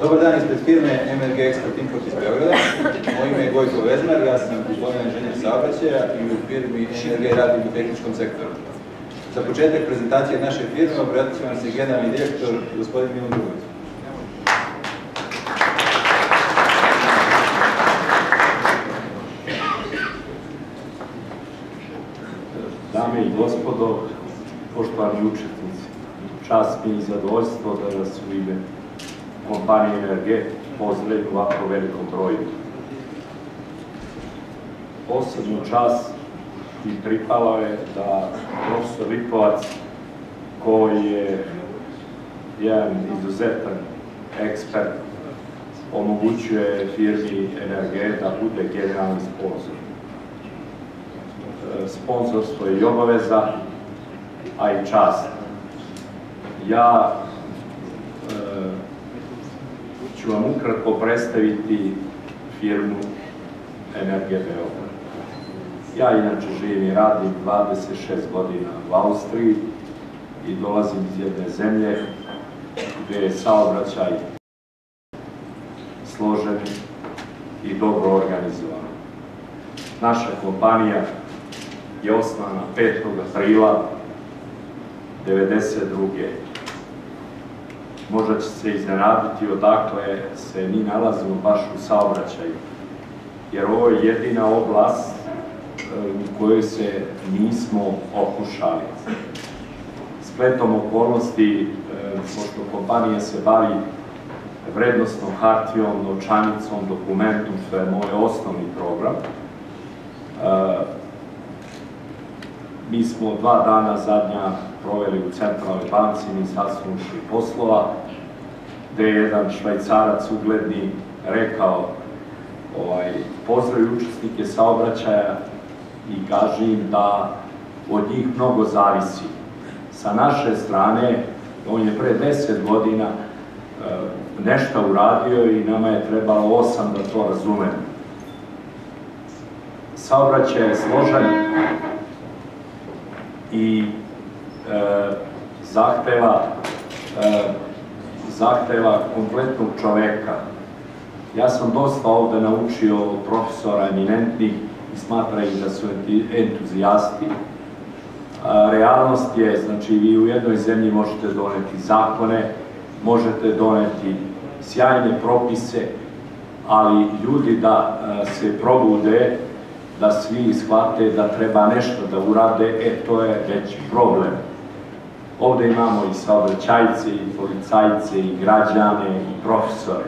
Dobar dan ispred firme MRG Export Import iz Beograda. Moje ime je Gojko Vezmar, ja sam diplomirani inženjer saobraćaja i u firmi MRG radim u tehničkom sektoru. Za početak prezentacije naše firme obratit će vam se generalni direktor, gospodin Milan Drugović. Dame i gospodo, poštovani učesnici, čast mi i zadovoljstvo da vas u ime kompanije MRG pozdravim u ovako velikom broju. Posebnu čast mi pripalo je da profesor Lipovac, koji je jedan izuzetan ekspert, omogućuje firmi MRG da bude generalni sponzor. Sponzorstvo je i obaveza, a i čast. Ja ću vam ukratko predstaviti firmu MRG Beograd. Ja inače živim i radim 26 godina u Austriji i dolazim iz jedne zemlje gdje je saobraćaj složen i dobro organizovan. Naša kompanija je osnovana 5. aprila 1992. Možda će se iznenaditi odakle se mi nalazimo baš u saobraćaju, jer ovo je jedina oblast u kojoj se nismo okušali. Spletom okolnosti, pošto kompanija se bavi vrednosnom hartijom, novčanicom, dokumentom, što je moj osnovni program, mi smo 2 dana zadnja proveli u Centralnoj banci Ministarstva unutrašnjih poslova, gde je jedan Švajcarac ugledni rekao pozdravi učesnike saobraćaja i kaže im da od njih mnogo zavisi. Sa naše strane, on je pre 10 godina nešto uradio i nama je trebalo 8 da to razumemo. Saobraćaj je složen i zahteva kompletnog čoveka. Ja sam dosta ovde naučio od profesora eminentnih i smatraju da su entuzijasti. Realnost je, znači, vi u jednoj zemlji možete doneti zakone, možete doneti sjajne propise, ali ljudi da se probude, da svi shvate da treba nešto da urade, to je već problem. Ovde imamo i saobraćajce, i policajce, i građane, i profesore.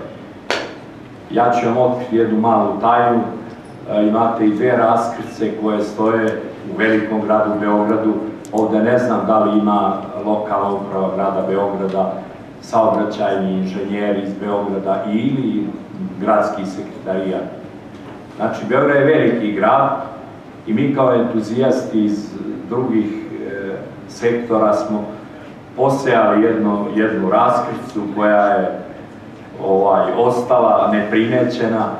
Ja ću vam otkriti jednu malu tajnu. Imate i 2 raskrstice koje stoje u velikom gradu Beogradu. Ovde ne znam da li ima lokalna uprava grada Beograda, saobraćajni inženjeri iz Beograda ili gradski sekretarijat. Znači, Beograd je veliki grad i mi kao entuzijasti iz drugih sektora smo posejali jednu raskrsticu koja je ostala neprimećena.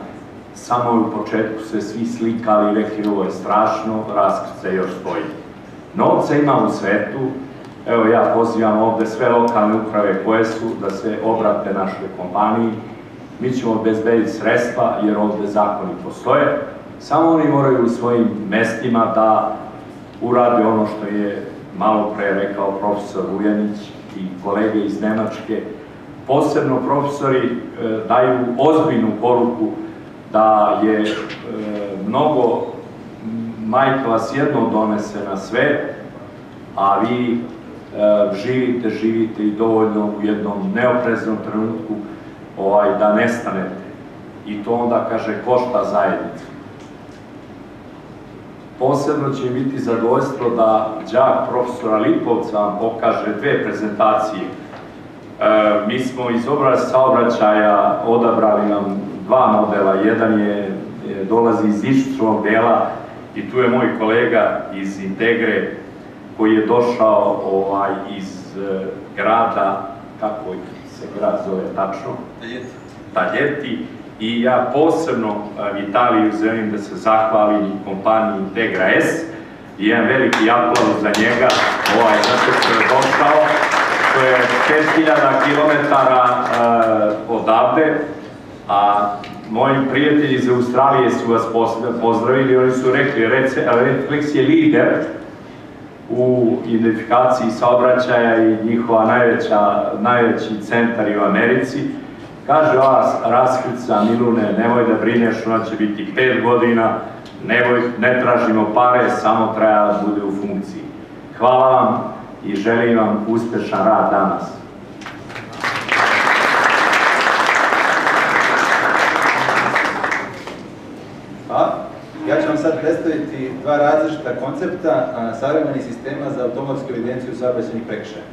Samo u početku se svi slikali i rekli ovo je strašno, raskrtica još stoji. Novca ima u svetu, evo ja pozivam ovde sve lokalne uprave koje su da se obrate našoj kompaniji. Mi ćemo obezbediti sredstva jer ovde zakoni postoje, samo oni moraju u svojim mestima da urade ono što je malo pre rekao profesor Vujanić i kolege iz Nemačke. Posebno profesori daju ozbiljnu poruku da je mnogo majka vas jedno donese na svet, a vi živite i dovoljno u jednom neopreznom trenutku da nestanete. I to onda, kaže, košta zajednicu. Posebno će biti zadovoljstvo da đak profesora Lipovca vam pokaže 2 prezentacije. Mi smo iz oblasti saobraćaja odabrali nam 2 modela. Jedan dolazi iz Ištrovog dela i tu je moj kolega iz Integre koji je došao iz grada, kako se grad zove tačno? Taljeti. I ja posebno Vitaliju želim da se zahvalim kompaniji Integra S i jedan veliki aplauz za njega, zato što je došao, što je 5000 km odavde, a moji prijatelji iz Australije su vas pozdravili, oni su rekli, Reflex je lider u identifikaciji saobraćaja i njihova najveći centar u Americi. Kaže ova raskrica, Milune, nemoj da brineš, ona će biti 5 godina, ne tražimo pare, samo treba da bude u funkciji. Hvala vam i želim vam uspešan rad danas. Ja ću vam sad predstaviti dva različita koncepta savremenih sistema za automatsku evidenciju saobraćajnih prekršaja.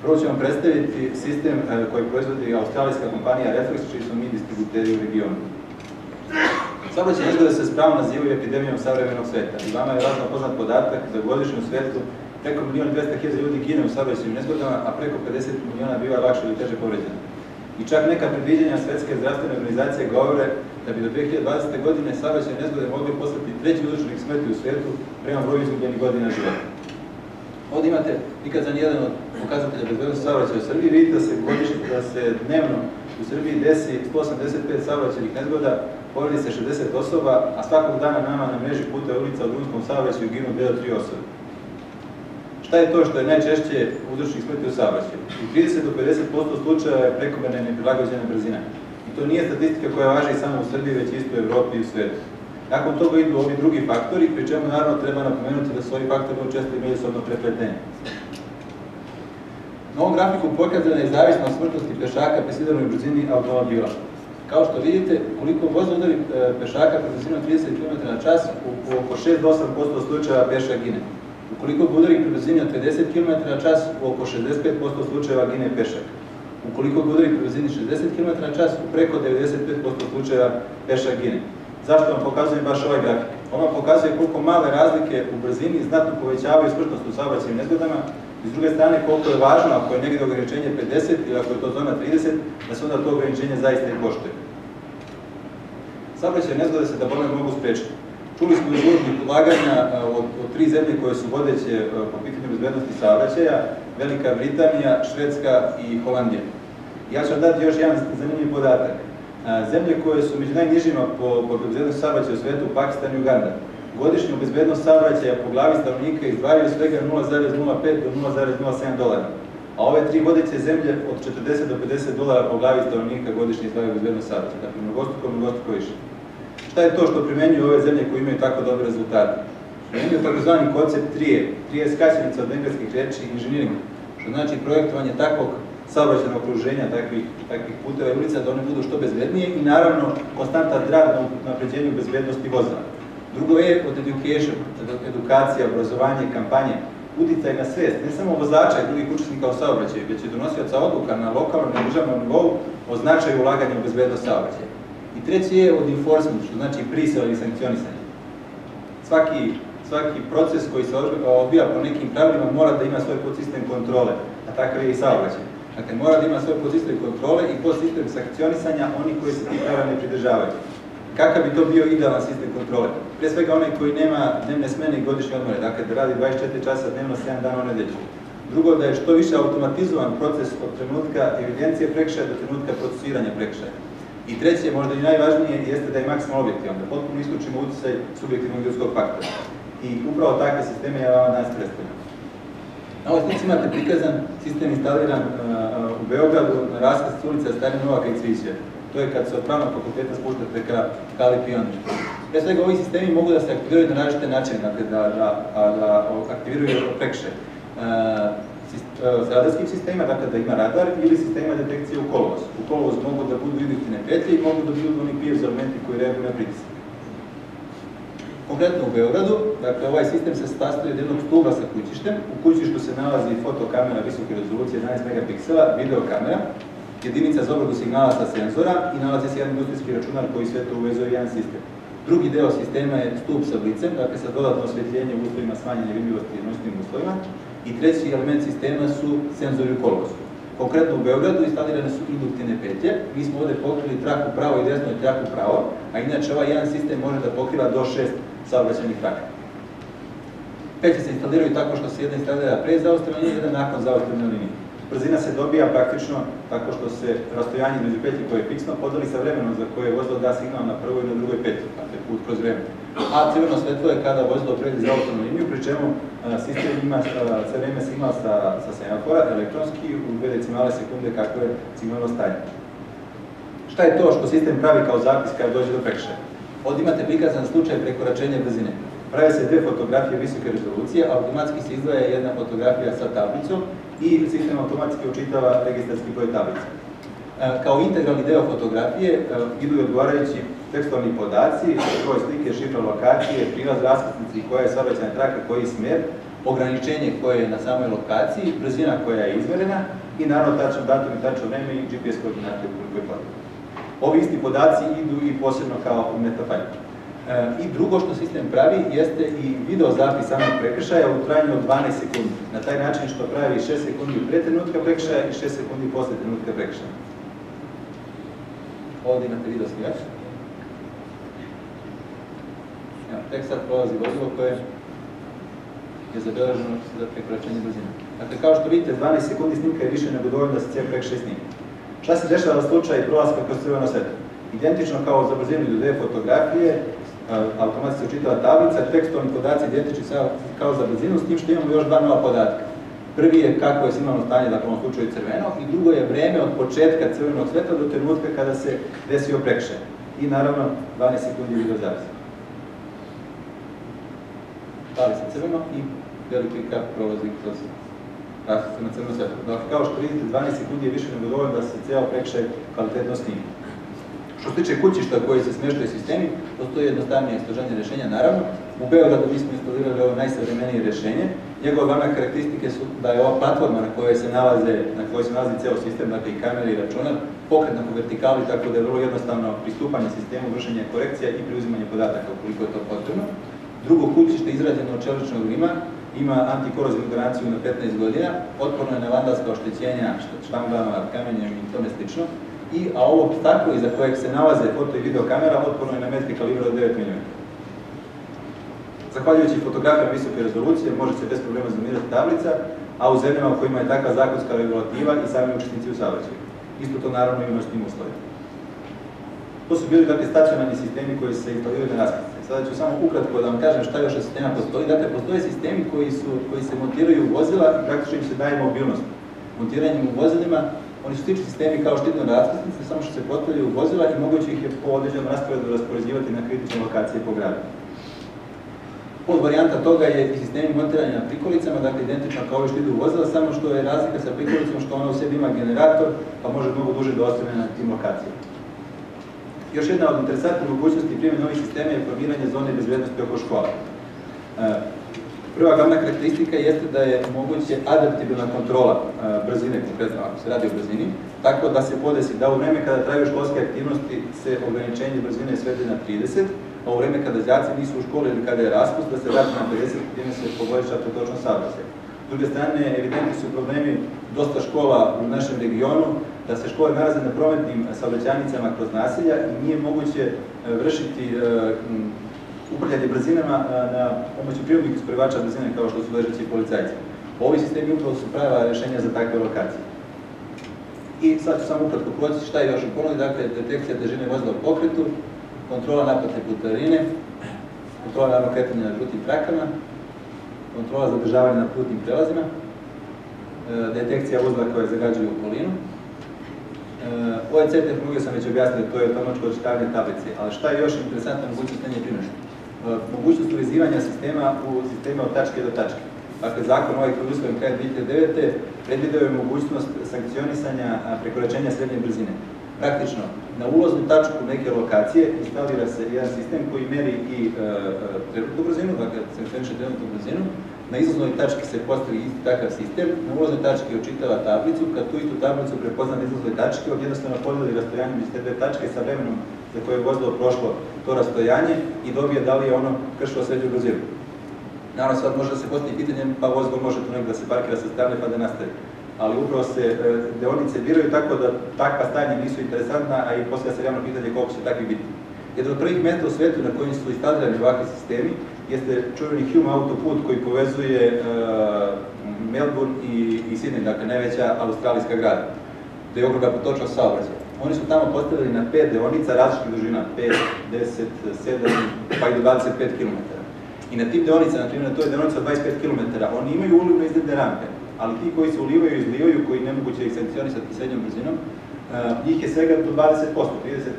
Prvo ću vam predstaviti sistem koji proizvodi australijska kompanija Reflex, čiji smo mi distributeri u regionu. Saobraćajne nezgode se spravo nazivaju epidemijom savremenog sveta i vama je važno poznat podatak da u godišnjem svetu preko 1.200.000 ljudi gine u saobraćajnim nezgodama, a preko 50 miliona biva lakše ili teže povređeno. I čak neka predviđanja Svetske zdravstvene organizacije govore da bi do 2020. godine saobraćajne nezgode mogli postati treći uzročnik smrti u svijetu prema broju izgubljenih godina života. Ovdje imate prikazan jedan od pokazatelja bezbednosti saobraćaja u Srbiji. Vidite da se dnevno u Srbiji desi 185 saobraćajnih nezgoda, povredi se 60 osoba, a svakog dana nama na mreži puta i ulica u drumskom saobraćaju ginu 2 do 3 osobe. Šta je to što je najčešće uzročnik smrti u saobraćaju? U 30 do 50% slučajeva je prekomerna i neprilagođena brzina. I to nije statistika koja važi samo u Srbiji, već isto u Evropi i u svijetu. Nakon toga idu ovi drugi faktori, pri čemu naravno treba napomenuti da su ovi faktori često i međusobno prepleteni. Na ovom grafiku pokazana je zavisnost smrtnosti pešaka pri sidarnoj brzini automobila. Kao što vidite, koliko voz udari pešaka pri brzinom 30 km/h, u oko 6 do 8% slučajeva pešak gine. Ukoliko ga udari pri brzini od 50 km/h, u oko 65% slučajeva gine pešak. Ukoliko ga udari pri brzini 60 km/h, u preko 95% slučajeva pešak gine. Zašto vam pokazujem baš ovaj grafik? On vam pokazuje koliko male razlike u brzini znatno povećavaju smrtnost u saobraćajnim nezgodama i s druge strane koliko je važno ako je negdje ograničenje 50 ili ako je to zona 30, da se onda to ograničenje zaista i poštuje. Saobraćajne nezgode se da bome mogu spriječiti. Čuli smo iz uvodnih ulaganja od 3 zemlje koje su vodeće po pitanju bezbednosti saobraćaja, Velika Britanija, Švedska i Holandija. Ja ću vam dati još jedan zanimljiv podatak. Zemlje koje su među najnižima po bezbednosti saobraćaja u svijetu, Pakistan i Uganda, godišnju bezbednost saobraćaja po glavi stanovnika izdvajaju svega 0,05 do 0,07 dolara. A ove 3 vodeće zemlje od 40 do 50 dolara po glavi stanovnika godišnje izdvajaju bezbednost saobraćaja. Dakle, mnogostruko više. Šta je to što primenjuju ove zemlje koje imaju tako dobre rezultate? Primenjuju takozvani koncept TRIE. TRIE je skraćenica od engleskih reči inženjering, što znači projektovanje takvog saobraćajnog okruženja, takvih puteva i ulica da one budu što bezbednije i naravno konstantan rad na unapređenju bezbednosti vozila. Drugo je od education, edukacija, obrazovanje, kampanje, uticaj na svest, ne samo vozača i drugih učesnika u saobraćaju, već i donosioca odluka na lokalnom i državnom nivou o značaju ulaganja u bezbednost saobraćaja. I treći je od enforcement, što znači prisila ili sankcionisanje. Svaki proces koji se odvija po nekim pravilima mora da ima svoj podsistem kontrole, a takav je i saobraćaj. Dakle, mora da ima svoj podsistem kontrole i podsistem sankcionisanja onih koji se tih pravila ne pridržavaju. Kakav bi to bio idealan sistem kontrole? Prije svega onaj koji nema dnevne smene i godišnje odmore, dakle da radi 24 časa dnevno, 7 dana u nedelju. Drugo, da je što više automatizovan proces od trenutka evidencije prekršaja do trenutka procesuiranja prekršaja. I treće, možda i najvažnije, jeste da je maksimalno objektivan, da potpuno isključimo uticaj subjektivnog ljudskog faktora. I upravo takve sisteme ja vam danas predstavljam. Na ovoj slici imate prikazan sistem instaliran u Beogradu na raskrsnici ulica Stari Novaka i Cvićija. To je kad se od Pravnog fakulteta spuštate ka Kali Pionir. Pre svega, ovi sistemi mogu da se aktiviraju na različite načine, dakle da aktiviraju prekršaje. S radarskim sistemima, dakle da ima radar, ili sistema detekcije u kolovozu. U kolovozu mogu da budu induktivne petlje i mogu da budu oni piezo elementi koji reaguju na pritisak. Konkretno u Beogradu, dakle ovaj sistem se sastoji od jednog stuba sa kućištem. U kućištu se nalazi fotokamera visoke rezolucije 11 megapiksela, videokamera, jedinica za obradu signala sa senzora i nalazi se jedan industrijski računar koji sve to uvezuje jedan sistem. Drugi deo sistema je stup sa blicem, dakle sa dodatno osvjetljenje u uslovima smanjene vidljivosti i noćnim uslovima. I treći element sistema su senzori u kolovozu. Konkretno u Beogradu instalirane su induktivne petlje. Mi smo ovdje pokrili traku pravo i desno i traku pravo, a inače ovaj jedan sistem može da pokriva do 6 saobraćajnih traka. Petlje se instaliraju tako što se jedna instalira pre zaustavljanja i jedna nakon zaustavljanja linije. Brzina se dobija praktično tako što se rastojanje među petlji koje je fiksno podeli sa vremenom za koje vozilo da signal na prvoj i na drugoj petlji, dakle put kroz vreme. A crveno svetlo je kada vozilo prelazi za autonomnu liniju, pri čemu sistem ima sve vreme signal sa semafora, elektronski, u 2 decimale sekunde kako je signalno stanje. Šta je to što sistem pravi kao zapis kada dođe do prekršaja? Ovdje imate prikazan slučaj prekoračenja brzine. Prave se 2 fotografije visoke rezolucije, automatski se izdvaja jedna fotografija sa tablicom i sistem automatski učitava registarski broj tablice. Kao integralni deo fotografije idu i odgovarajući tekstualni podaci, broj slike, šifra lokacije, prilaz raskrsnici, koja je saobraćajna traka, koji je smer, ograničenje koje je na samoj lokaciji, brzina koja je izmerena i naravno tačan datum i tačno vreme i GPS koordinate koliko je potrebno. Ovi isti podaci idu i posebno kao u metafajlu. I drugo što sistem pravi jeste i video zapis samog prekršaja u trajanju od 12 sekundi. Na taj način što pravi 6 sekundi pre trenutka prekršaja i 6 sekundi posle trenutka prekršaja. Ovdje imate video snimač. Tek sad prolazi vozilo koje je zabeleženo za prekoračenje brzine. Dakle, kao što vidite, 12 sekundi snimka je više nego dovoljno da se cijel prekršaj snimi. Šta se dešava za slučaj prolaska kroz crveno svetlo? Identično kao za brzinu idu 2 fotografije, automatski se učitava tablica, tekstualni podaci identični kao za brzinu, s tim što imamo još 2 nova podatka. Prvi je kako je signalno stanje, dakle u ovom slučaju crveno, i drugo je vreme od početka crvenog svetla do trenutka kada se desio prekršaj. I naravno 12 sekundi video zapis. Pali se crveno i veliki kap prolazi kroz raskrsnicu na crveno svetlo. Dakle, kao što vidite, 12 sekundi je više nego dovoljno da se cijel prekršaj kvalitetno snimi. Što se tiče kućišta koji se smještaju sistemi, postoji jednostavnije i složenije rješenja, naravno. U Beogradu mi smo instalirali ovo najsavremenije rješenje. Njegove glavne karakteristike su da je ova platforma na kojoj se nalazi ceo sistem, dakle i kamere i računar, pokretna po vertikali, tako da je vrlo jednostavno pristupanje sistemu, vršenje korekcija i preuzimanje podataka ukoliko je to potrebno. Drugo kućište izrađeno od čeličnog lima, ima antikorozivnu garanciju na 15 godina, otporno je na vandalska oštećenja štanglama, kamenjem i tome slično. A ovo staklo iza kojeg se nalaze foto i video kamera otporno je na metke kalibra od 9 mm. Zahvaljujući fotografijama visoke rezolucije može se bez problema zoomirati tablica, a u zemljama u kojima je takva zakonska regulativa i sami učesnici u saobraćaju. Isto to naravno imamo s tim uslovima. To su bili dakle stacionarni sistemi koji se instaliraju na raskrsnici. Sada ću samo ukratko da vam kažem šta još od sistema postoji. Dakle, postoje sistemi koji se montiraju u vozila i praktično im se daje mobilnost. Montiranjem u vozilima oni su slični sistemi kao štitne raskrsnice, samo što se postavljaju u vozila i moguće ih je po određenom rasporedu raspoređivati na kritične lokacije po gradu. Pod varijanta toga je i sistemi montiranja na prikolicama, dakle identično kao ovi što idu u vozila, samo što je razlika sa prikolicom što ona u sebi ima generator, pa može mnogo duže da ostane na tim lokacijama. Još jedna od interesantnih mogućnosti primjene ovih sistema je formiranje zone bezbednosti oko škola. Prva glavna karakteristika jeste da je moguće adaptibilna kontrola brzine, konkretno ako se radi o brzini, tako da se podesi da u vreme kada traju školske aktivnosti se ograničenje brzine svede na 30, a u vreme kada đaci nisu u školi ili kada je raspust da se vrati na 50, time se poboljša točno saobraćaj. S druge strane, evidentni su problemi dosta škola u našem regionu, da se škole nalaze na prometnim saobraćajnicama kroz naselja i nije moguće vršiti upravljanje brzinama na pomoću prirodnih usporivača brzine kao što su ležeći policajci. Ovi sistemi upravo su prava rješenja za takve lokacije. I sad ću samo ukratko proći šta je još u ponudi, dakle detekcija težine vozila u pokretu, kontrola naplatne putarine, kontrola ravnog kretanja na žutim trakama, kontrola zadržavanja na putnim prelazima, detekcija vozila koje zagađuju okolinu. OEC tehnologiju sam već objasnio, to je automatsko očitavanje tablice, ali šta je još interesantna mogućnost nje prinošenja? Mogućnost uvezivanja sistema u sistema od tačke do tačke. Dakle, zakon ovaj koji je usvojen krajem 2009. predvideo je mogućnost sankcionisanja prekoračenja srednje brzine. Praktično, na ulaznu tačku neke lokacije instalira se jedan sistem koji meri i trenutnu brzinu, dakle, sankcioniše trenutnu brzinu. Na izlaznoj tački se postavi isti takav sistem, na ulaznoj tački očitava tablicu, kad tu istu tablicu prepozna na izlaznoj tački, od jednostavno podeli rastojanje među te dve tačke sa vremenom za koje je vozilo prošlo to rastojanje i dobije da li je ono kršilo srednju brzinu. Naravno, sad može da se postavi pitanje, pa vozilo može tu negdje da se parkira sa strane pa da nastavi. Ali upravo se deonice biraju tako da takva stanja nisu interesantna, a i poslije se javno pitanje koliko će takvi biti. Jedan od prvih mjesta u svijetu na kojim su instalirani ovakvi sistemi jeste čuveni Hume autoput koji povezuje Melbourne i Sydney, dakle najveća australijska grada, gde je ogroman protočnost saobraćaja. Oni su tamo postavili na 5 deonica različitih dužina, 5, 10, 7, pa i do 25 km. I na tim deonicama, na primjer na toj deonici od 25 km, oni imaju ulivno izgledne rampe, ali ti koji se ulivaju i izlivaju, koji nemoguće ih sankcionisati srednjom brzinom, njih je svega do 20%,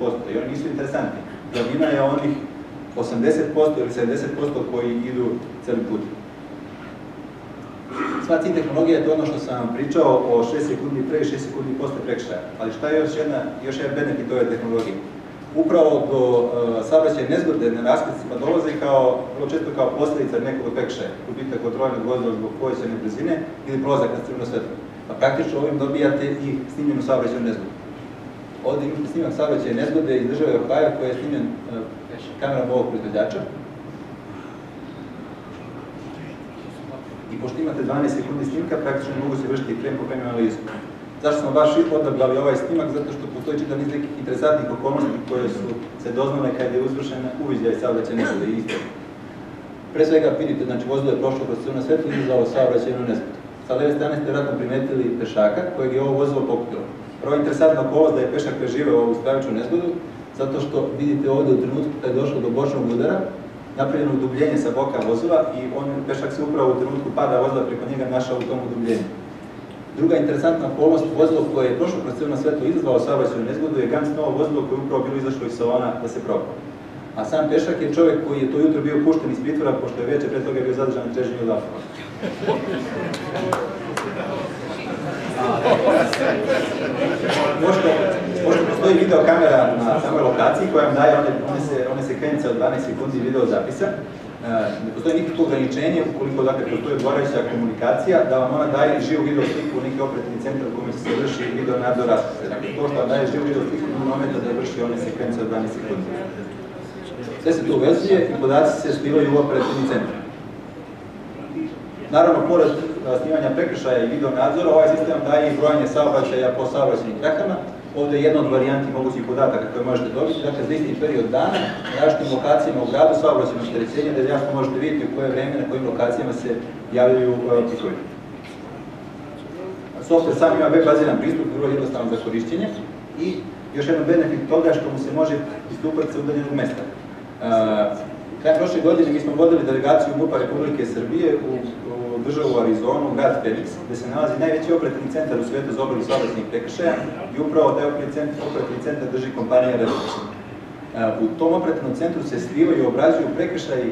30% i oni nisu interesantni. Glavnina je onih 80% ili 70% koji idu celim putem. Sva cilj tehnologija je to ono što sam vam pričao o 6 sekundi pre i 6 sekundi posle prekršaja. Ali šta je još jedan benefit ove tehnologije? Upravo do saobraćajne nezgode na raskrsnicama dolaze vrlo često kao posljedica nekog prekršaja, gubitak kontrole nad vozilom zbog povećane brzine ili prolazak na crveno svetlo. A praktično ovim dobijate i snimljenu saobraćajnu nezgodu. Ovdje imate snimak saobraćajne nezgode iz države Ohio koja je snimljen kamerom ovog proizvođača. I pošto imate 12 sekundi snimka, praktično mogu se vršiti frame po frame analizu. Zašto smo baš odabrali ovaj snimak? Zato što postoji čitav niz nekih interesantnih okolnosti koje su se doznale kada je izvršen uviđaj saobraćajne nezgode i isto. Pre svega vidite, znači vozilo je prošlo kroz crveno svetlo i izazvalo saobraćajnu nezgodu. Sa leve strane ste vjerojatno primetili pešaka kojeg je ovo vozilo pokupilo. Prvo interesantna okolnost da je pešak preživeo ovu stravičnu nezgodu, zato što vidite ovdje u trenutku kada je došlo do bočnog udara, napravljeno udubljenje sa boka vozila i pešak se upravo u trenutku pada vozila preko njega našao u tom udubljenju. Druga interesantna okolnost, vozilo koje je prošlo kroz crveno svetlo i izazvalo saobraćajnu nezgodu je Ganz novo vozilo koje je upravo bilo izašlo iz salona da se proba. A sam pešak je čovjek koji je to jutro bio pušten iz pritvora, pošto je večer pre toga bio zadržan na težnju od alkohola. Možda postoji video kamera na samoj lokaciji koja vam daje one sekvence od 12 sekundi video zapisa. Ne postoji nikakvo ograničenje ukoliko postoji odgovarajuća komunikacija da vam ona daje živu video sliku u neki operativni centar u kome se vrši video nadzor rasprave. Dakle, to što vam daje živu video sliku u momenta da vrši one sekvence od 12 sekundi. Sve se to uvezuje i podaci se slivaju u operativni centar. Naravno, pored snimanja prekršaja i video nadzora, ovaj sistem daje i brojanje saobraćaja po saobraćajnim trakama. Ovdje je jedna od varijanti mogućih podataka koje možete dobiti, dakle za isti period dana, na različitim lokacijama u gradu, saobraćajno opterećenje, da jasno možete vidjeti u koje vreme, na kojim lokacijama se javljaju pikovi. Software sam ima web-baziran pristup, vrlo jednostavan za korišćenje i još jedan benefit toga što mu se može pristupati sa udaljenog mesta. Krajem prošle godine mi smo vodili delegaciju MUP-a Republike Srbije u državu Arizonu, grad Phoenix, gde se nalazi najveći operativni centar u svijetu za obradu saobraćajnih prekršaja i upravo taj operativni centar drži kompanija Redbox. U tom operativnom centru se slivaju i obrađuju prekršaji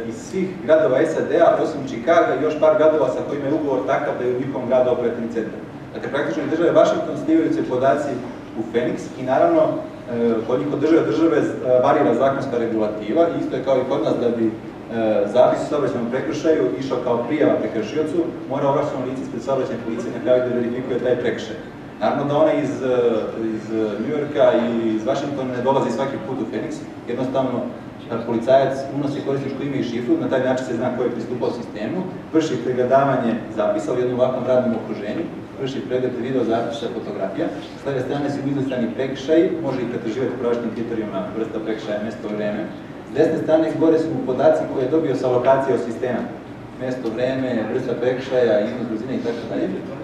iz svih gradova SAD-a, osim Chicaga i još par gradova sa kojima je ugovor takav da je u njihovom gradu operativni centar. Dakle, praktično iz države Washington slivaju se podaci u Phoenix i naravno kod njih od države varira zakonska regulativa i isto je kao i kod nas da bi zapis u saobraćajnom prekršaju išao kao prijava prekršiocu, mora ovlašćeno lice ispred saobraćajne policije na kraju da verifikuje taj prekršaj. Naravno da ona iz New Yorka i iz Washingtona ne dolazi svaki put u Phoenix, jednostavno policajac unosi korisničko ime i šifru, na taj način se zna ko je pristupao sistemu, vrši pregledavanje zapisa u jednom ovakvom radnom okruženju, vrši pregled video zapisa fotografija, s ove strane su izlistani prekršaji, može ih pretraživati po različitim kriterijima, vrsta prekršaja, mesto, vreme. S desne strane gore su mu podaci koje je dobio sa lokacije od sistema. Mesto, vreme, vrsta prekršaja, iznos brzine itd.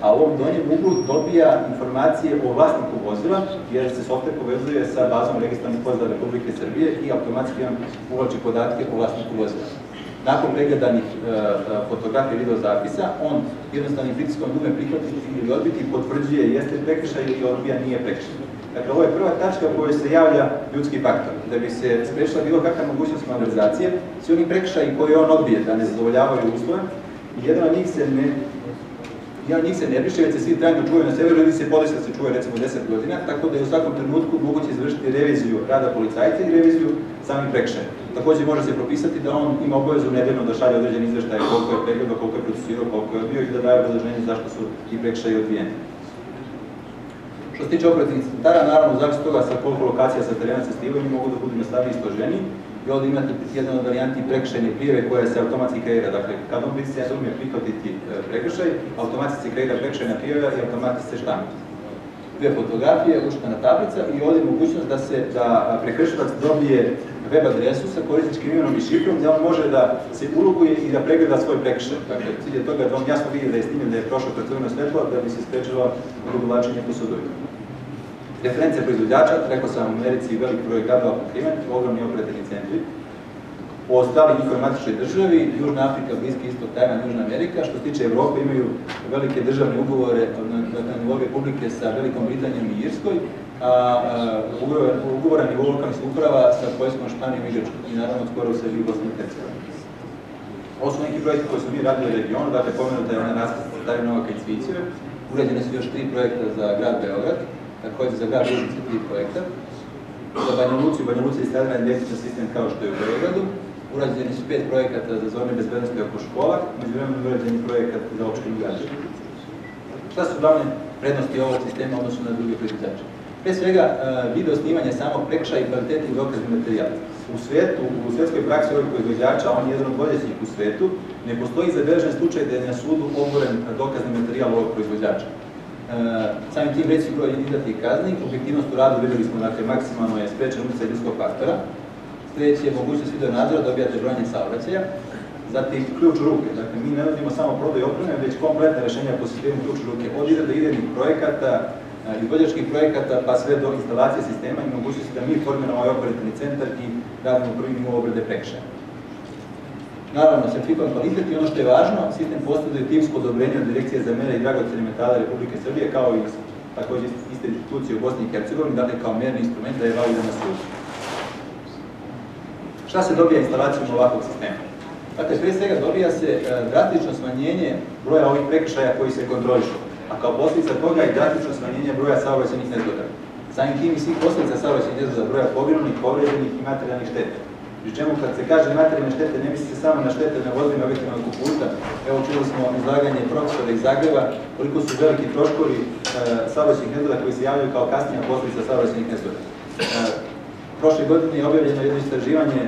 A u ovom donjem uglu dobija informacije o vlasniku vozila, jer se software povezuje sa bazom registrarnih vozila Republike Srbije i automatski vam uvlači podatke o vlasniku vozila. Nakon pregledanih fotografija i video zapisa, on jednostavnim pritiskom dugme prihvatiti ili odbiti potvrđuje jeste prekršaj ili odbija nije prekršaj. Dakle, ovo je prva tačka u kojoj se javlja ljudski faktor. Da bi se sprečila bilo kakva mogućnost malverzacije, svi oni prekršaji koje on odbije da ne zadovoljavaju uslove, jedan od njih se ne briše, već se svi trajno čuvaju na severu ili se podesno se čuje recimo 10 godina, tako da je u svakom trenutku moguće izvršiti reviziju rada policajca i reviziju samih prekršaja. Također može se propisati da on ima obavezu nedeljno da šalje određen izveštaj koliko je pregledao, koliko je procesirao, koliko je odbio i da daje obrazloženje zašto su ti prekršaji odbijeni. Što se tiče operativnih centara, naravno, zavisi toga sa koliko lokacija sa terena se slivaju, mogu da budu jednostavniji i složeniji. I ovdje imate jedan od varijanti prekršajne prijave koja se automatski kreira. Dakle, kad on bi se umije prihvatiti prekršaj, automatski se kreira prekršajna prijava i automatski se štampa. Dve fotografije, uštana tablica i ovdje je mogućnost da prekršilac dobije web adresu sa korisničkim imenom i šifrom gdje on može da se uloguje i da pregleda svoj prekršaj. Dakle, cilj je toga da on jasno vidi da je snimljen, da je prošao kroz crveno svetlo, da bi se sprečilo odugovlačenje po sudovima. Reference proizvođača, rekao sam u Americi velik broj gradova pokriven, ogromni operativni centri. U Australiji, njihovoj matičnoj državi, Južna Afrika, Bliski istok, Tajvan, Južna Amerika. Što se tiče Evrope, imaju velike državne ugovore na nivou Republike sa Velikom Britanijom i Irskoj, a ugovora na nivou lokalnih samouprava sa Poljskom, Španijom i Grčkom i naravno skoro u Srbiji i Bosni i Hercegovini. Ovo su neki projekti koji su mi radili u regionu, dakle pomenuta je ona raskrsnica Stari Novaka i Cvicive, urađene su još 3 projekta za grad Beograd, također za grad Užice 3 projekta, za Banja Luci, u Banja Luci je instalirana identičan sistem kao što je u Beogradu, urađeni su 5 projekata za zone bezbednosti oko škola, međuvremeno urađeni projekat za opštinu građana. Šta su glavne prednosti ovog sistema odnosno na druge proizvođače? Pre svega, video snimanje samog prekršaja i kvalitetnih dokaznih materijala. U svetskoj praksi ovih proizvođača, on je jedan od vodećih u svetu, ne postoji zabeležen slučaj da je na sudu oboren dokazni materijal ovog proizvođača. Samim tim veći broj izdatih kazni, objektivnost u radu videli smo, dakle, maksimalno je sprečen utjecaj ljudskog faktora. Sljedeći je mogućnost video nadzora, dobijate brojanje saobraćaja. Zatim, ključ u ruke. Dakle, mi ne nudimo samo prodaju opreme, već kompletne rešenja po sistemu ključ u ruke. Od izrade idejnih projekata, izvođačkih projekata, pa sve do instalacije sistema i mogućnosti da mi formiramo ovaj operativni centar i radimo prvi nivo obrade prekršaja. Naravno, sertifikovan kvalitet i ono što je važno, sistem posjeduje timsko odobrenje od Direkcije za mere i dragocene metale Republike Srbije, kao i također iste institucije u Bosni i Hercegovini, dakle kao merni instrument da je validan na sudu. Šta se dobija instalacijom ovakvog sistema? Dakle, prije svega dobija se drastično smanjenje broja ovih prekršaja koji se kontrolišu, a kao posljedica toga i drastično smanjenje broja saobraćajnih nezgoda. Samim tim i svih posljedica saobraćajnih nezgoda, broja poginulih, povređenih i materijalnih šteta. Pri čemu kad se kaže materijalne štete, ne misli se samo na štete na voznim objektima oko puta. Evo, čuli smo izlaganje profesora iz Zagreba, koliko su veliki troškovi saobraćajnih nezgoda koji se javljaju kao kasnija posljedica saobraćajnih nezgoda. Prošle godine je objavljeno jedno istraživanje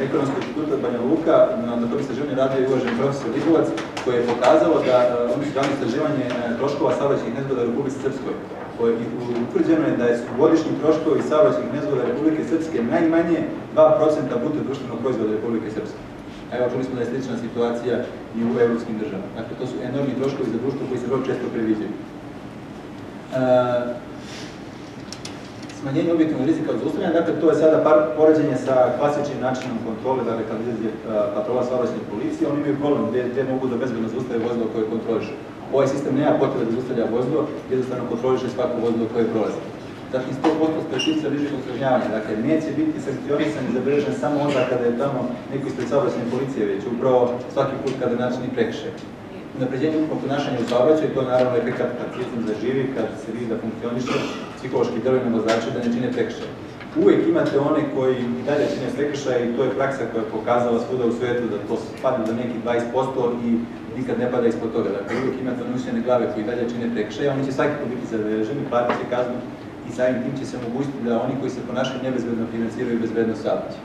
Ekonomskog instituta Banja Luka, na tom istraživanju radio je uvažen profesor Libovac, koje je pokazalo da oni su dali istraživanje troškova saobraćajnih nezgoda u Republici Srpskoj. Utvrđeno je da su godišnji troškovi saobraćajnih nezgoda Republike Srpske najmanje 2% bruto društvenog proizvoda Republike Srpske. Evo, čuli smo da je slična situacija i u evropskim državama. Dakle, to su enormni troškovi za društvo koji se vrlo često previđaju. Smanjenje objektivnog rizika od zaustavljanja, dakle, to je sada poređenje sa klasičnim načinom kontrole, dakle, kad izađe patrola saobraćajne policije, oni imaju problem gde mogu da bezbedno zaustave vozilo koje kontrolišu. Ovaj sistem nema potrebe da zaustavlja vozilo, jednostavno kontroliše svako vozilo koje prolazi. Zatim 100% sprečivca rizičnog kažnjavanja, dakle, neće biti sankcionisan i zabeležen samo onda kada je tamo neko ispred saobraćajne policije, već upravo svaki put kada načini prekršaj. Unapređenje ukupnog ponašanja u saobraćaju, to je naravno efekat kad sistem zaživi, kad se vidi da funkcioniše, psihološki delovima vozača da ne čine prekršaj. Uvijek imate one koji i dalje čine prekršaje i to je praksa koja je pokazala svuda u svijetu da to padne do nekih 20% i nikad ne pada ispod toga. Dakle, uvijek imate onušene glave koji dalje čine prekršaje, oni će svaki put biti zabeleženi, platiti će kaznu i samim tim će se omogućiti da oni koji se ponašaju nebezbedno financiraju bezbedno saobraćaj.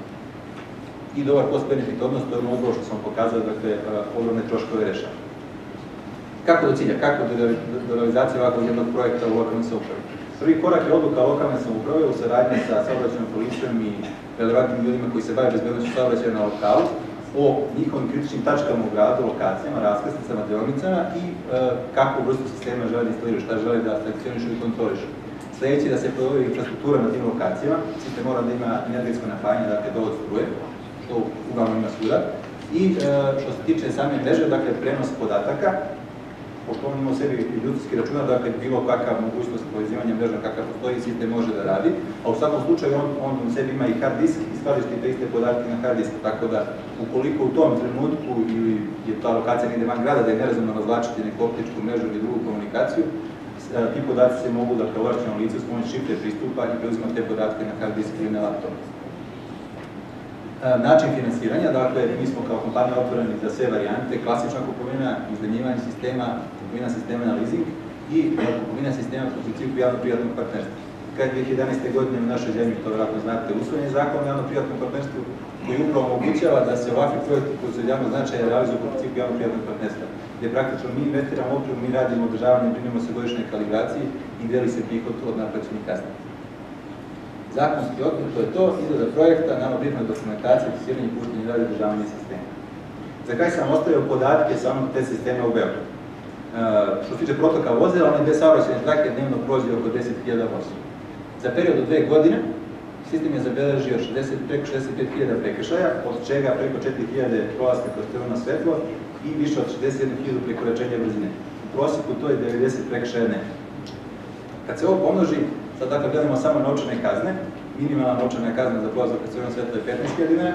I dobar cost-benefit odnos, to je ono upravo što sam pokazao, dakle, ogromne troškove rešava. Kako do cilja? Kako do realizacije ovakvog jednog projekta u lokalnoj samoupravi? Prvi korak je odluka lokalne samouprave u saradnji sa saobraćajnom policijom i relevantnim ljudima koji se bave bezbednošću saobraćaja na lokalu o njihovim kritičnim tačkama u gradu, lokacijama, raskrsnicama, deonicama i kakvu vrstu sistema žele da instaliraju, šta žele da sankcionišu i kontrolišu. Sljedeći je da se provodi infrastruktura na tim lokacijama, sistem mora da ima energetsko napajanje, dakle dovod struje, što uglavnom ima svuda. I što se tiče same mreže, dakle prenos podataka, pošto on ima u sebi ljudski računar, dakle bilo kakva mogućnost povezivanja mreža kakav postoji, sistem može da radi, a u svakom slučaju on u sebi ima i hard disk i skladišti te iste podatke na hard disku, tako da ukoliko u tom trenutku ili je ta lokacija negde van grada da je nerazumno razvlačiti neku optičku mrežu ili drugu komunikaciju, ti podaci se mogu, dakle, ovlašćenom licu s pomoću šifre pristupa i preuzima te podatke na hard disk ili na laptop. Način finansiranja, dakle, mi smo kao kompanija otvoreni za sve varijante, klasična kupovina, iznajmljivanje sistema, kupovina sistema na leasing i kupovina sistema po principu javno-privatnog partnerstva. Kad 2011. godine u našoj zemlji, to vjerojatno znate, usvojen je zakon o javno-privatnom partnerstvu koji upravo omogućava da se ovakvi projekti koji su od javnog značaja realizuju po principu javno-privatnog partnerstva, gdje praktično mi investiramo opremu, mi radimo održavanje, brinemo se godišnjoj kalibraciji i deli se prihod od naplaćenih kazni. Zakonski okvir, to je to, izrada projekta, nama bitna dokumentacija, testiranje, puštanje i dalje održavanje sistema. Za kraj sam ostavio podatke sa onog te sistema u Beogradu. Što se tiče protoka vozila, one dve saobraćajne trake dnevno prođe oko 10.000 vozila. Za period od 2 godine sistem je zabeležio preko 65.000 prekršaja, od čega preko 4.000 prolaska kroz crveno svetlo i više od 61.000 prekoračenja brzine. U prosjeku to je 90 prekršaja dnevno. Kad se ovo pomnoži, sad dakle gledamo samo novčane kazne, minimalna novčana kazna za prolazak kroz crveno svetlo je 15.000 dinara,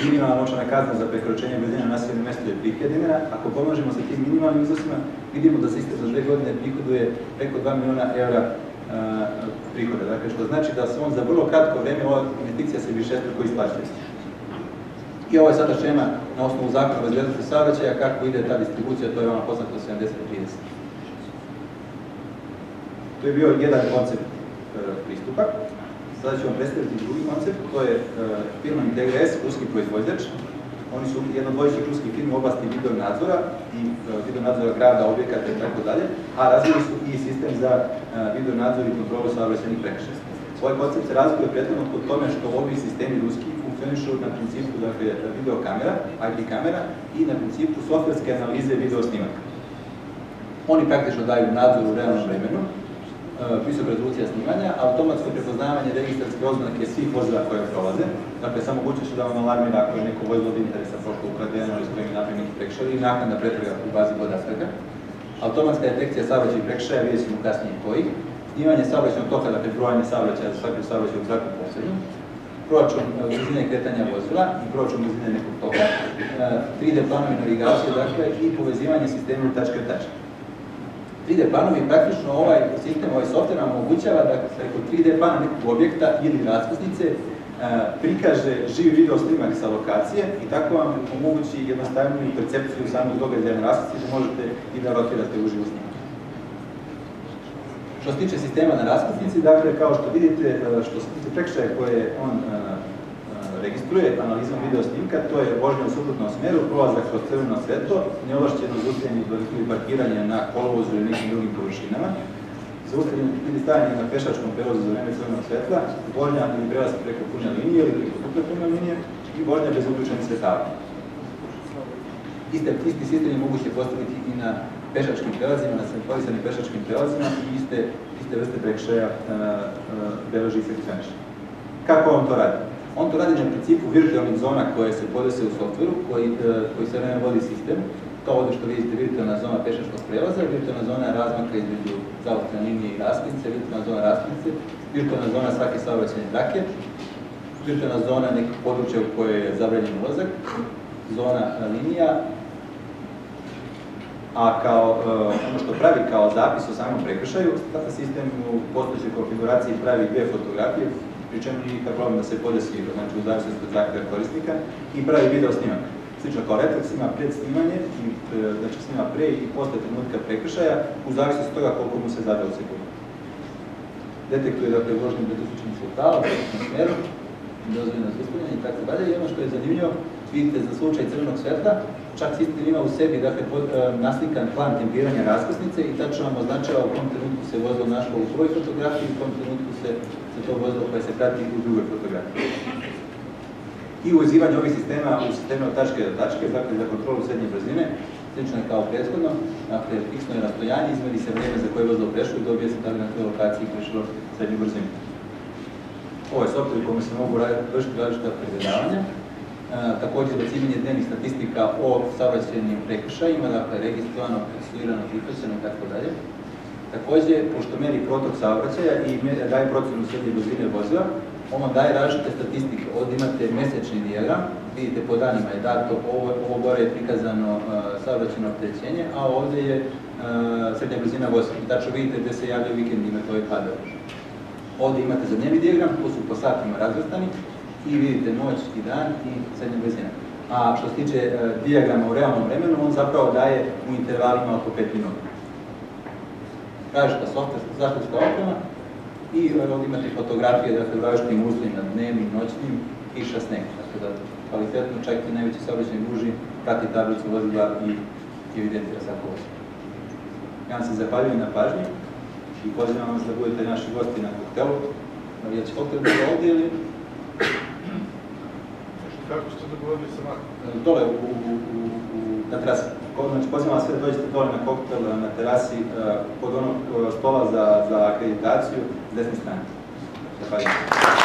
minimalna novčana kazna za prekoračenje brzine na naseljenom mjestu je 3.000 dinara. Ako pomnožimo sa tim minimalnim iznosima, vidimo da sistem za 2 godine prihoduje preko 2 miliona eura prihoda. Dakle, što znači da se on za vrlo kratko vreme, ova investicija se višestruko isplaćuje. I ovo je sada šema na osnovu zakona o bezbednosti saobraćaja, kako ide ta distribucija, to je vama poznato 70-30. To je bio jedan koncept pristupa. Sada ću vam predstaviti drugi koncept, to je firma IntegriS, ruski proizvođač. Oni su jednodvojičnih ruskih firmi u oblasti video nadzora i video nadzora grada, objekata i tako dalje, a razvili su i sistem za video nadzor i kontrolu saobraćajnih prekršaja. Ovaj koncept se razlikuje prethodno kod tome što ovi sistemi ruski funkcionišu na principu video kamera, IP kamera i na principu softverske analize video snimaka. Oni praktično daju nadzor u realnom vremenu, visoka rezolucija snimanja, automatsko prepoznavanje registarske oznake svih vozila koje prolaze, dakle sa mogućnošću da vam alarmira ako je neko vozilo od interesa prošlo ukradeno ili s kojim je napravljen neki prekršaj ili naknadna pretraga u bazi podataka. Automatska detekcija saobraćajnih prekršaja, vidjet ćemo kasnije kojih, snimanje saobraćajnog toka, dakle brojanje saobraćaja za svaki saobraćaj u zraku posebno, proračun brzine kretanja vozila i proračun brzine nekog toka, 3D planovi navigacije, dakle i povezivanje sistema od tačke do tačke. 3D planovi praktično ovaj sistem, ovaj softver nam omogućava da preko 3D plana nekog objekta ili raskrsnice prikaže živi video snimak sa lokacije i tako vam omogući jednostavniju percepciju samog događaja na raskrsnici da možete i da rotirate uživo snimak. Što se tiče sistema na raskrsnici, dakle kao što vidite, što se tiče prekršaja koje on registruje analizom video snimka, to je vožnja u suprotnom smeru, prolazak kroz crveno svetlo, neovlašćeno zaustavljanje ili parkiranje na kolovozu ili nekim drugim površinama, zaustavljanje ili stajanje na pešačkom prelazu za vreme crvenog svetla, vožnja ili prelaz preko pune linije ili preko duple pune linije i vožnja bez uključenih svetala. Isti sistem je moguće postaviti i na pešačkim prelazima, na semaforisanim pešačkim prelazima i iste vrste prekršaja beleži i sankcioniše. Kako on to radi? On to radi na principu virtualnih zona koje se podese u softveru, koji se vreme vodi sistem. To ovdje što vidite, virtualna zona pešačkog prelaza, virtualna zona razmaka između zaustavljene linije i raskrsnice, virtualna zona raskrsnice, virtualna zona svake saobraćajne trake, virtualna zona nekog područja u kojoj je zabranjen ulazak, zona linija, a kao ono što pravi kao zapis o samom prekršaju, sistem u postojećoj konfiguraciji pravi 2 fotografije, pri čemu nije nikakav problem da se podesi, znači u zavisnosti od zahtjeva korisnika, i pravi video snimak. Slično kao refleks ima pred snimanje, znači snima pre i posle trenutka prekršaja, u zavisnosti od toga koliko mu se zada u sekundu. Detektuje dakle vožnju bez uključenih svetala, u suprotnom smeru, dozvoljeno zaustavljanje i tako dalje. I ono što je zanimljivo, vidite za slučaj crvenog svetla, čak sistem ima u sebi dakle, naslikan plan tempiranja raskrsnice i tačno vam označava u kom trenutku se vozilo našlo u prvoj fotografiji i u kom trenutku se to vozilo koje se prati u drugoj fotografiji. I uvezivanje ovih sistema u sisteme od tačke do tačke, dakle za kontrolu srednje brzine, slično je kao prethodno, dakle fiksno je rastojanje, izmeri se vrijeme za koje je vozilo prešlo i dobije se da li na toj lokaciji prešlo srednju brzinu. Ovo je softver u kome se mogu vršiti različita pregledavanja. Također docivanje dnevnih statistika o saobraćajnim prekršajima, dakle registrovano, procesuirano, prihvaćeno i tako dalje. Također, pošto meri protok saobraćaja i daje procjenu srednje brzine vozila, on daje različite statistike. Ovdje imate mesečni dijagram, vidite po danima je dato, ovo gore je prikazano saobraćajno opterećenje, a ovdje je srednja brzina vozila. I tačno vidite gdje se javljaju vikendi, imate ovaj padar. Ovdje imate za dnevni dijagram, tu su po satima razvrstani i vidite noć i dan i srednja brzina. A što se tiče dijagrama u realnom vremenu, on zapravo daje u intervalima oko 5 minuta. Različita zaštitska oprema i ovdje imate fotografije, dakle, u različitim uslovima, dnevnim, noćnim, kiša, sneg. Tako da, kvalitetno, čak i najveći saobraćajni gužvi prati tablicu vozila i evidentira svako vozilo. Ja vam se zahvaljujem na pažnji i pozivam vas da budete naši gosti na koktelu. Jel će koktel biti ovdje ili? Kako ste dogovorili sa nama? Dole na terasi. Znači, pozivam vas sve da dođete dole na koktel na terasi kod onog stola za akreditaciju s desne strane. Zahvaljujem.